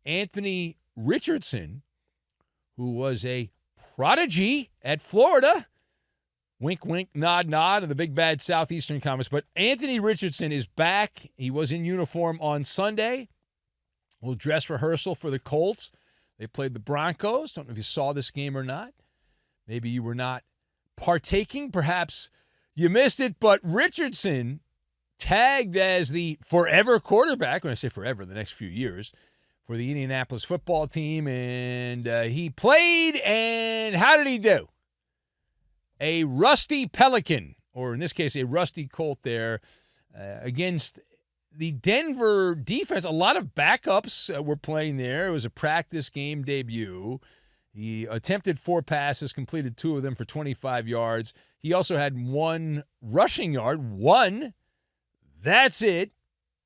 Anthony Richardson, who was a prodigy at Florida. Wink, wink, nod, nod, in the big bad Southeastern Conference. But Anthony Richardson is back. He was in uniform on Sunday. Will dress rehearsal for the Colts. They played the Broncos. Don't know if you saw this game or not. Maybe you were not partaking. Perhaps you missed it. But Richardson, tagged as the forever quarterback, when I say forever, the next few years, for the Indianapolis football team. And he played, and how did he do? A rusty Pelican, or in this case, a rusty Colt there against the Denver defense. A lot of backups were playing there. It was a practice game debut. He attempted 4 passes, completed 2 of them for 25 yards. He also had 1 rushing yard. 1. That's it.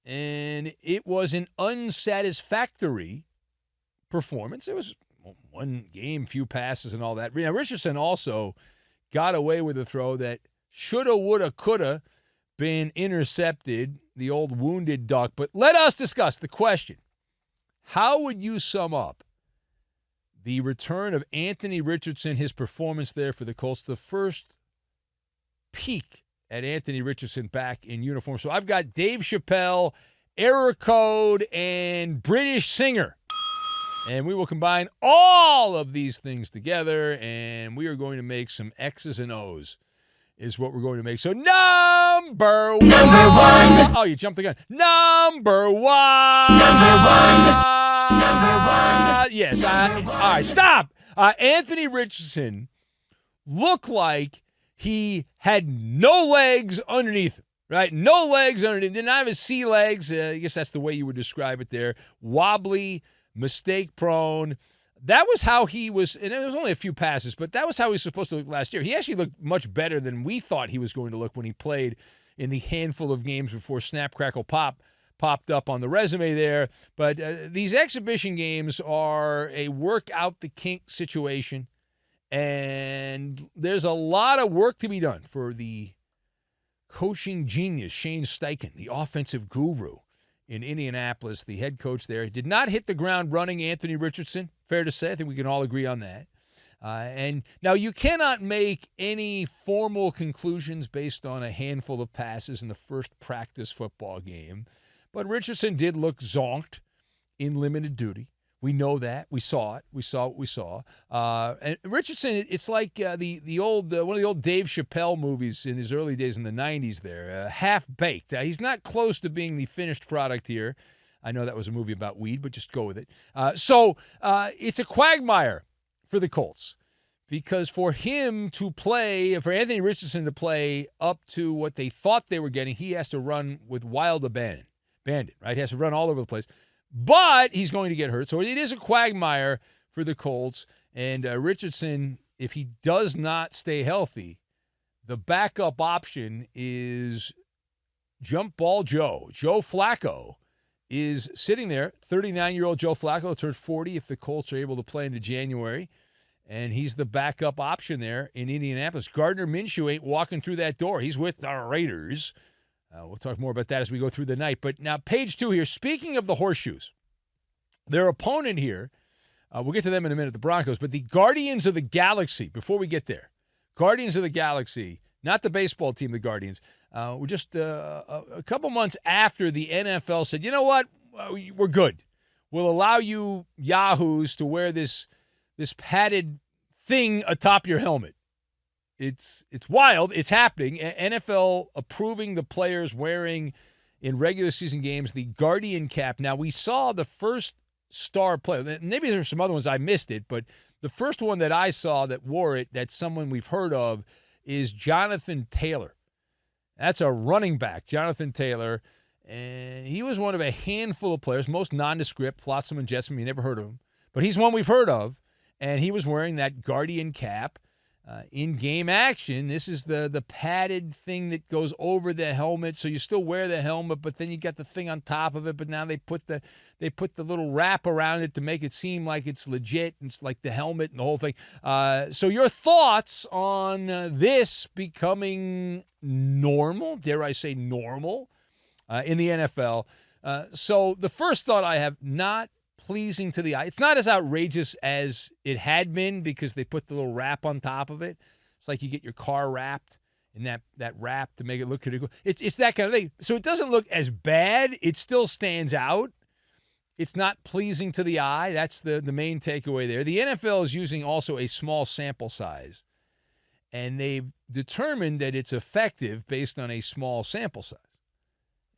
And it was an unsatisfactory performance. It was 1 game, few passes and all that. Now, Richardson also got away with a throw that shoulda, woulda, coulda been intercepted, the old wounded duck. But let us discuss the question. How would you sum up the return of Anthony Richardson, his performance there for the Colts, the first peek at Anthony Richardson back in uniform? So I've got Dave Chappelle, Error Code, and British Singer. And we will combine all of these things together, and we are going to make some X's and O's is what we're going to make. So number one. Oh, you jumped the gun. Number one. Yes. All right, stop. Anthony Richardson looked like he had no legs underneath him. Right? No legs underneath. Did not have his sea legs. I guess that's the way you would describe it there. Wobbly, mistake-prone. That was how he was, and it was only a few passes, but that was how he was supposed to look last year. He actually looked much better than we thought he was going to look when he played in the handful of games before Snap, Crackle, Pop popped up on the resume there. But these exhibition games are a work-out-the-kink situation, and there's a lot of work to be done for the coaching genius, Shane Steichen, the offensive guru in Indianapolis, the head coach there. He did not hit the ground running, Anthony Richardson. Fair to say. I think we can all agree on that. And now you cannot make any formal conclusions based on a handful of passes in the first practice football game. But Richardson did look zonked in limited duty. We know that. We saw it. We saw what we saw. And Richardson, it's like the old one of the old Dave Chappelle movies in his early days in the 90s there, Half-Baked. He's not close to being the finished product here. I know that was a movie about weed, but just go with it. So it's a quagmire for the Colts because for him to play, for Anthony Richardson to play up to what they thought they were getting, he has to run with wild abandon, right? He has to run all over the place. But he's going to get hurt. So it is a quagmire for the Colts. And Richardson, if he does not stay healthy, the backup option is Jump Ball Joe. Joe Flacco is sitting there. 39-year-old Joe Flacco turned 40 if the Colts are able to play into January. And he's the backup option there in Indianapolis. Gardner Minshew ain't walking through that door. He's with the Raiders. We'll talk more about that as we go through the night. But now, page 2 here. Speaking of the Horseshoes, their opponent here, we'll get to them in a minute, the Broncos, but the Guardians of the Galaxy, before we get there, Guardians of the Galaxy, not the baseball team, the Guardians, were just a couple months after the NFL said, you know what, we're good. We'll allow you yahoos to wear this padded thing atop your helmet. It's wild. It's happening. NFL approving the players wearing in regular season games the Guardian cap. Now, we saw the first star player. Maybe there's some other ones I missed it, but the first one that I saw that wore it, that's someone we've heard of, is Jonathan Taylor. That's a running back, Jonathan Taylor. And he was one of a handful of players, most nondescript, Flotsam and Jetsam. You never heard of him. But he's one we've heard of. And he was wearing that Guardian cap. In-game action, this is the padded thing that goes over the helmet, so you still wear the helmet, but then you got the thing on top of it. But now they put the little wrap around it to make it seem like it's legit. It's like the helmet and the whole thing. So your thoughts on this becoming normal? Dare I say normal in the NFL? So the first thought I have: not pleasing to the eye. It's not as outrageous as it had been because they put the little wrap on top of it. It's like you get your car wrapped in that wrap to make it look pretty cool. It's that kind of thing. So it doesn't look as bad. It still stands out. It's not pleasing to the eye. That's the main takeaway there. The NFL is using also a small sample size, and they've determined that it's effective based on a small sample size.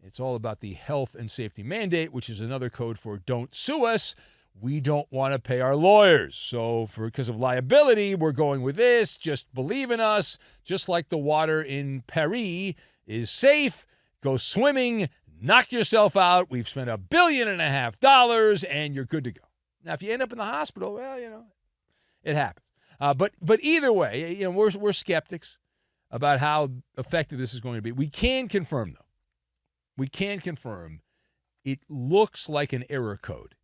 It's all about the health and safety mandate, which is another code for don't sue us. We don't want to pay our lawyers. So because of liability, we're going with this. Just believe in us. Just like the water in Paris is safe. Go swimming. Knock yourself out. We've spent $1.5 billion, and you're good to go. Now, if you end up in the hospital, well, it happens. But either way, we're skeptics about how effective this is going to be. We can confirm, though. It looks like an error code.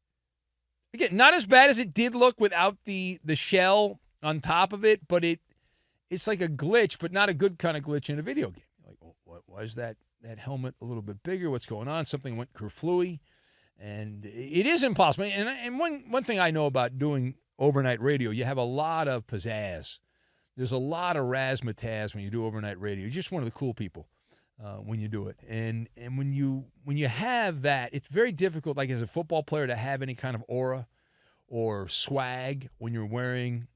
Again, not as bad as it did look without the shell on top of it, but it's like a glitch, but not a good kind of glitch in a video game. Like, why is that helmet a little bit bigger? What's going on? Something went kerflooey. And it is impossible. And one thing I know about doing overnight radio, you have a lot of pizzazz. There's a lot of razzmatazz when you do overnight radio. You're just one of the cool people when you do it. And when you have that, it's very difficult, like as a football player, to have any kind of aura or swag when you're wearing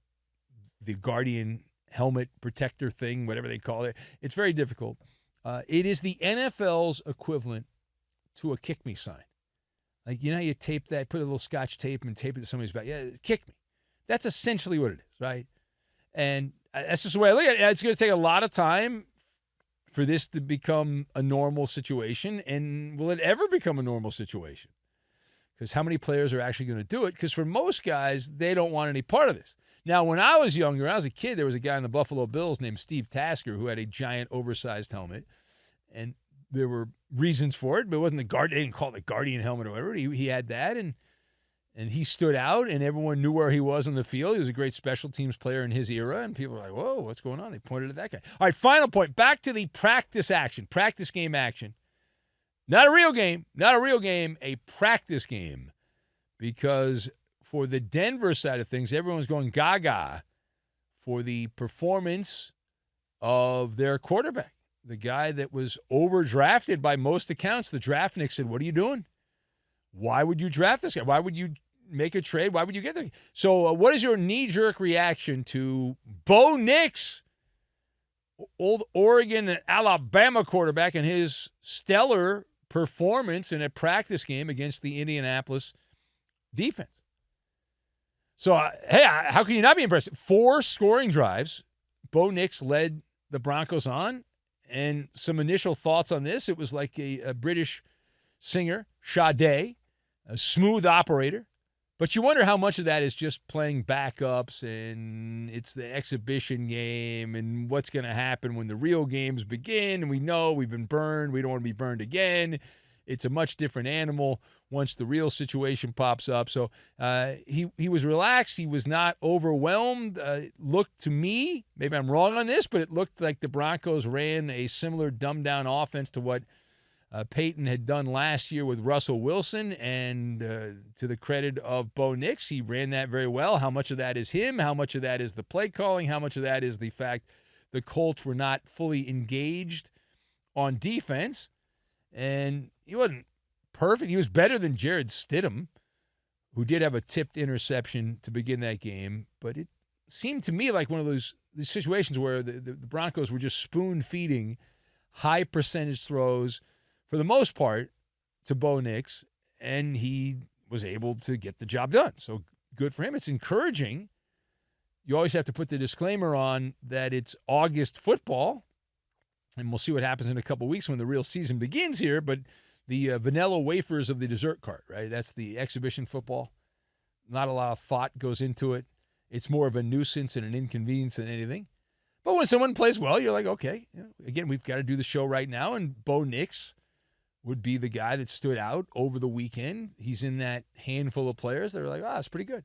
the Guardian helmet protector thing, whatever they call it. It's very difficult. It is the NFL's equivalent to a kick me sign. Like, how you tape that, put a little scotch tape and tape it to somebody's back. Yeah, kick me. That's essentially what it is, right? And that's just the way I look at it. It's going to take a lot of time for this to become a normal situation. And will it ever become a normal situation? Because how many players are actually going to do it? Because for most guys, they don't want any part of this. Now, when I was younger, when I was a kid, there was a guy in the Buffalo Bills named Steve Tasker who had a giant oversized helmet. And there were reasons for it, but it wasn't they didn't call it the Guardian helmet or whatever. He had that, and he stood out, and everyone knew where he was on the field. He was a great special teams player in his era, and people were like, whoa, what's going on? They pointed at that guy. All right, final point. Back to the practice game action. Not a real game, a practice game. Because for the Denver side of things, everyone's going gaga for the performance of their quarterback. The guy that was overdrafted by most accounts. The draftnik said, what are you doing? Why would you draft this guy? Why would you make a trade? Why would you get there? So what is your knee-jerk reaction to Bo Nix, old Oregon and Alabama quarterback, and his stellar performance in a practice game against the Indianapolis defense? So, how can you not be impressed? 4 scoring drives. Bo Nix led the Broncos on. And some initial thoughts on this, it was like a British singer, Sade, a smooth operator. But you wonder how much of that is just playing backups, and it's the exhibition game, and what's going to happen when the real games begin. And we know we've been burned. We don't want to be burned again. It's a much different animal once the real situation pops up. So he was relaxed. He was not overwhelmed. It looked to me, maybe I'm wrong on this, but it looked like the Broncos ran a similar dumbed-down offense to what Peyton had done last year with Russell Wilson. And to the credit of Bo Nix, he ran that very well. How much of that is him? How much of that is the play calling? How much of that is the fact the Colts were not fully engaged on defense? And he wasn't perfect. He was better than Jared Stidham, who did have a tipped interception to begin that game. But it seemed to me like one of these situations where the Broncos were just spoon-feeding high percentage throws, for the most part, to Bo Nix, and he was able to get the job done. So good for him. It's encouraging. You always have to put the disclaimer on that it's August football, and we'll see what happens in a couple weeks when the real season begins here. But the vanilla wafers of the dessert cart, right? That's the exhibition football. Not a lot of thought goes into it. It's more of a nuisance and an inconvenience than anything. But when someone plays well, you're like, okay. Again, we've got to do the show right now, and Bo Nix would be the guy that stood out over the weekend. He's in that handful of players that are like, that's pretty good.